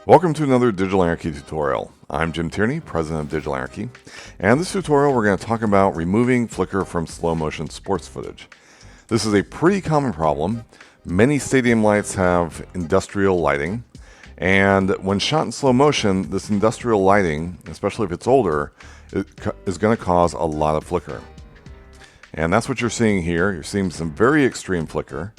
Welcome to another Digital Anarchy tutorial. I'm Jim Tierney, president of Digital Anarchy, and in this tutorial we're going to talk about removing flicker from slow motion sports footage. This is a pretty common problem. Many stadium lights have industrial lighting, and when shot in slow motion, this industrial lighting, especially if it's older, is going to cause a lot of flicker. And that's what you're seeing here. You're seeing some very extreme flicker,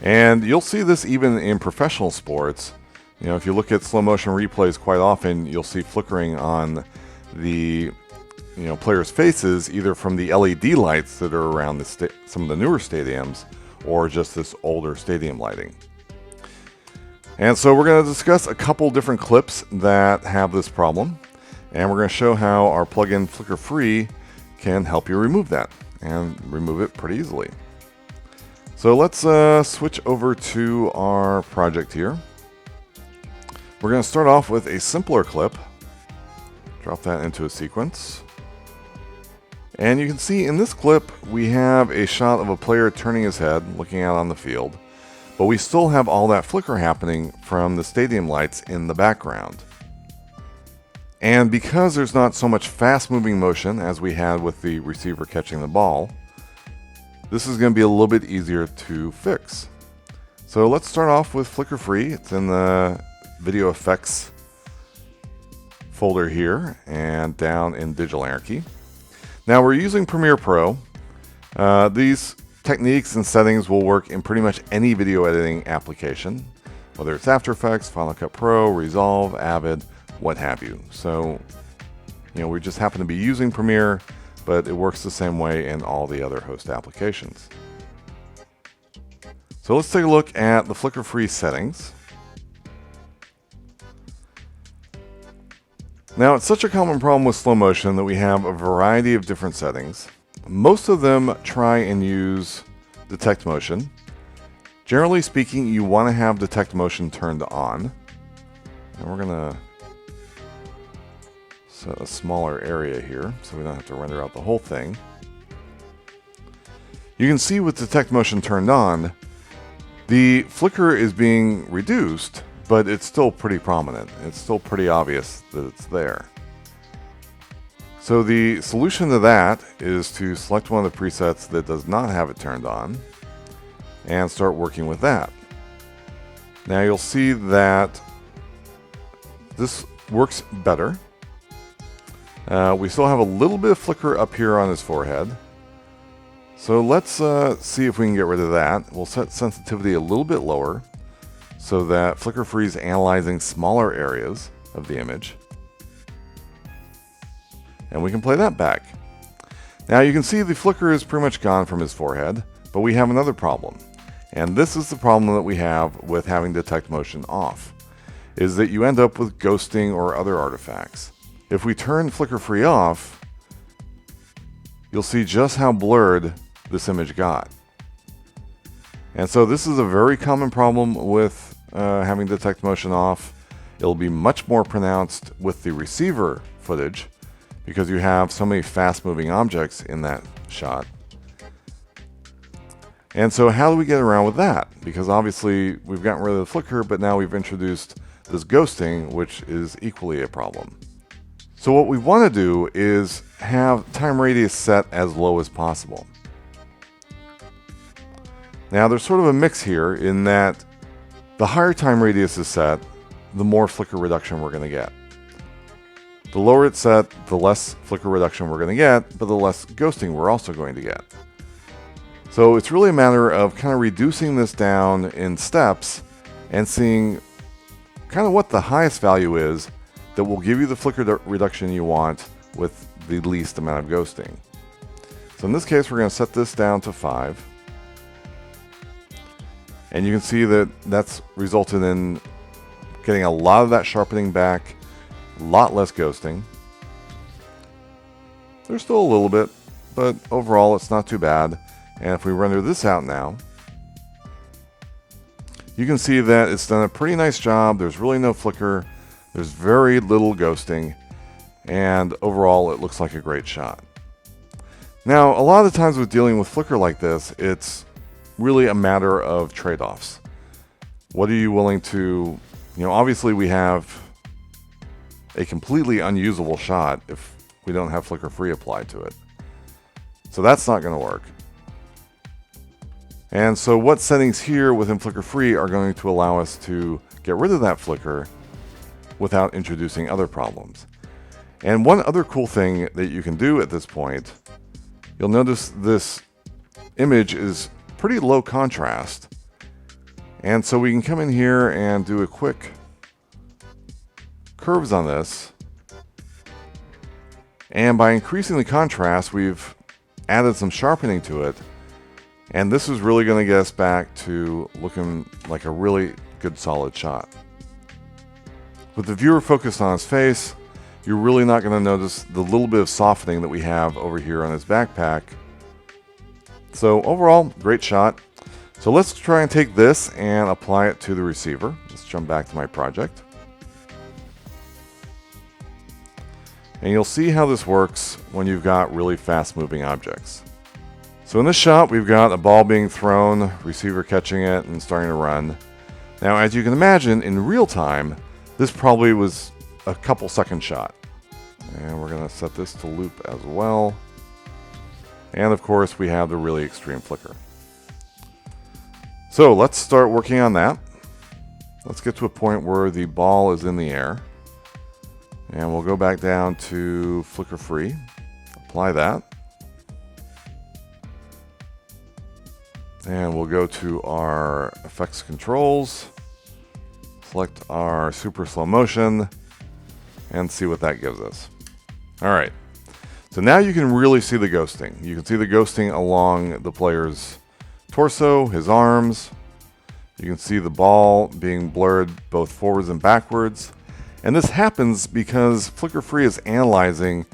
and you'll see this even in professional sports. You know, if you look at slow motion replays quite often, you'll see flickering on the players' faces, either from the LED lights that are around some of the newer stadiums, or just this older stadium lighting. And so we're going to discuss a couple different clips that have this problem, and we're going to show how our plugin Flicker Free can help you remove that, and remove it pretty easily. So let's switch over to our project here. We're going to start off with a simpler clip. Drop that into a sequence. And you can see in this clip we have a shot of a player turning his head, looking out on the field, but we still have all that flicker happening from the stadium lights in the background. And because there's not so much fast moving motion as we had with the receiver catching the ball, this is going to be a little bit easier to fix. So let's start off with Flicker Free. It's in the video effects folder here and down in Digital Anarchy. Now we're using Premiere Pro. These techniques and settings will work in pretty much any video editing application, whether it's After Effects, Final Cut Pro, Resolve, Avid, what have you. So, we just happen to be using Premiere, but it works the same way in all the other host applications. So let's take a look at the Flicker Free settings. Now, it's such a common problem with slow motion that we have a variety of different settings. Most of them try and use detect motion. Generally speaking, you want to have detect motion turned on. And we're going to set a smaller area here so we don't have to render out the whole thing. You can see with detect motion turned on, the flicker is being reduced, but it's still pretty prominent. It's still pretty obvious that it's there. So the solution to that is to select one of the presets that does not have it turned on and start working with that. Now you'll see that this works better. We still have a little bit of flicker up here on his forehead. So let's see if we can get rid of that. We'll set sensitivity a little bit lower, so that Flicker Free is analyzing smaller areas of the image. And we can play that back. Now you can see the flicker is pretty much gone from his forehead, but we have another problem. And this is the problem that we have with having detect motion off, is that you end up with ghosting or other artifacts. If we turn Flicker Free off, you'll see just how blurred this image got. And so this is a very common problem with having detect motion off. It'll be much more pronounced with the receiver footage because you have so many fast moving objects in that shot. And so how do we get around with that? Because obviously we've gotten rid of the flicker, but now we've introduced this ghosting, which is equally a problem. So what we want to do is have time radius set as low as possible. Now there's sort of a mix here in that the higher time radius is set, the more flicker reduction we're going to get. The lower it's set, the less flicker reduction we're going to get, but the less ghosting we're also going to get. So it's really a matter of kind of reducing this down in steps and seeing kind of what the highest value is that will give you the flicker reduction you want with the least amount of ghosting. So in this case, we're going to set this down to 5. And you can see that that's resulted in getting a lot of that sharpening back, a lot less ghosting. There's still a little bit, but overall it's not too bad. And if we render this out now, you can see that it's done a pretty nice job. There's really no flicker. There's very little ghosting. And overall it looks like a great shot. Now, a lot of the times with dealing with flicker like this, it's really a matter of trade-offs. What are you willing to Obviously we have a completely unusable shot if we don't have flicker free applied to it. So that's not going to work. And so what settings here within flicker free are going to allow us to get rid of that flicker without introducing other problems. And one other cool thing that you can do at this point, you'll notice this image is pretty low contrast. And so we can come in here and do a quick curves on this. And by increasing the contrast, we've added some sharpening to it. And this is really going to get us back to looking like a really good solid shot. With the viewer focused on his face, you're really not going to notice the little bit of softening that we have over here on his backpack. So overall, great shot. So let's try and take this and apply it to the receiver. Let's jump back to my project. And you'll see how this works when you've got really fast moving objects. So in this shot, we've got a ball being thrown, receiver catching it and starting to run. Now, as you can imagine, in real time, this probably was a couple second shot. And we're going to set this to loop as well. And of course, we have the really extreme flicker. So let's start working on that. Let's get to a point where the ball is in the air. And we'll go back down to flicker free. Apply that. And we'll go to our effects controls. Select our super slow motion. And see what that gives us. All right. So now you can really see the ghosting. You can see the ghosting along the player's torso, his arms. You can see the ball being blurred both forwards and backwards. And this happens because flicker free is analyzing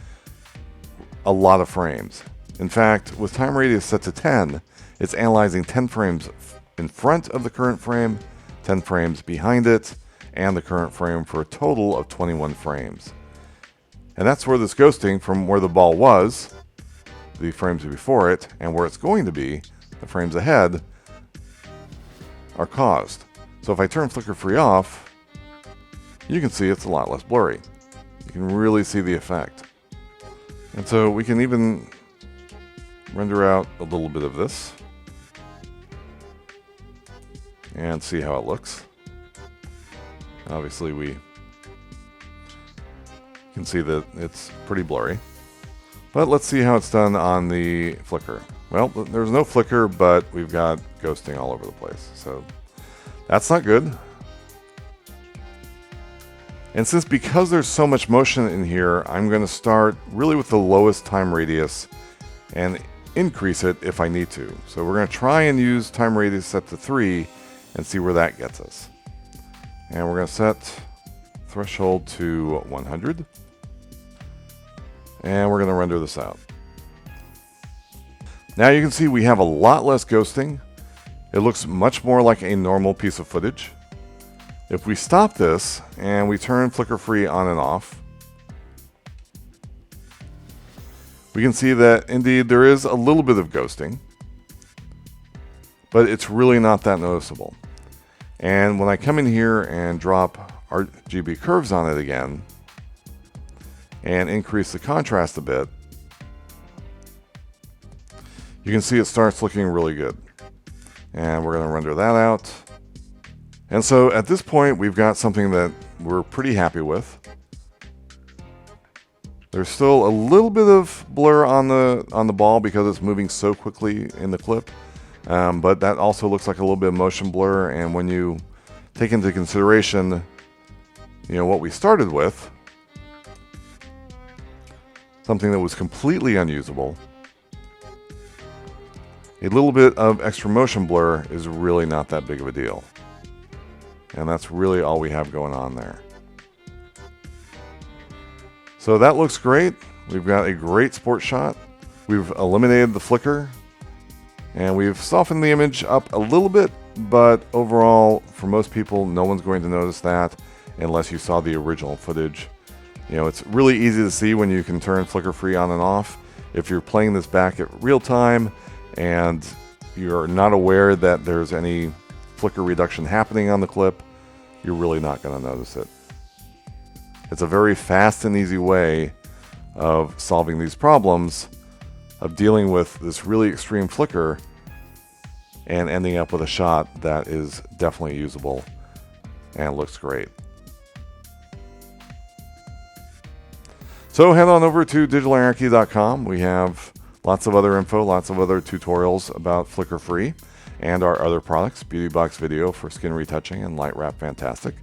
a lot of frames. In fact, with time radius set to 10, it's analyzing 10 frames in front of the current frame, 10 frames behind it, and the current frame for a total of 21 frames. And that's where this ghosting from where the ball was, the frames before it, and where it's going to be, the frames ahead, are caused. So if I turn flicker free off, you can see it's a lot less blurry. You can really see the effect. And so we can even render out a little bit of this and see how it looks. Obviously we can see that it's pretty blurry. But let's see how it's done on the flicker. Well, there's no flicker, but we've got ghosting all over the place. So that's not good. And because there's so much motion in here, I'm going to start really with the lowest time radius and increase it if I need to. So we're going to try and use time radius set to 3 and see where that gets us. And we're going to set threshold to 100. And we're going to render this out. Now you can see we have a lot less ghosting. It looks much more like a normal piece of footage. If we stop this and we turn flicker free on and off, we can see that indeed there is a little bit of ghosting, but it's really not that noticeable. And when I come in here and drop RGB curves on it again and increase the contrast a bit, you can see it starts looking really good. And we're going to render that out. And so at this point, we've got something that we're pretty happy with. There's still a little bit of blur on the ball because it's moving so quickly in the clip. But that also looks like a little bit of motion blur. And when you take into consideration, what we started with, something that was completely unusable, a little bit of extra motion blur is really not that big of a deal. And that's really all we have going on there. So that looks great. We've got a great sport shot. We've eliminated the flicker. And we've softened the image up a little bit. But overall, for most people, no one's going to notice that unless you saw the original footage. It's really easy to see when you can turn flicker free on and off. If you're playing this back at real time and you're not aware that there's any flicker reduction happening on the clip, you're really not going to notice it. It's a very fast and easy way of solving these problems, of dealing with this really extreme flicker and ending up with a shot that is definitely usable and looks great. So head on over to digitalanarchy.com. We have lots of other info, lots of other tutorials about flicker free and our other products. Beauty Box Video for skin retouching and Light Wrap Fantastic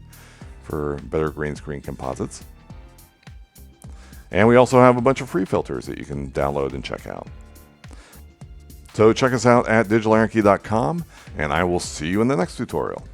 for better green screen composites. And we also have a bunch of free filters that you can download and check out. So check us out at digitalanarchy.com, and I will see you in the next tutorial.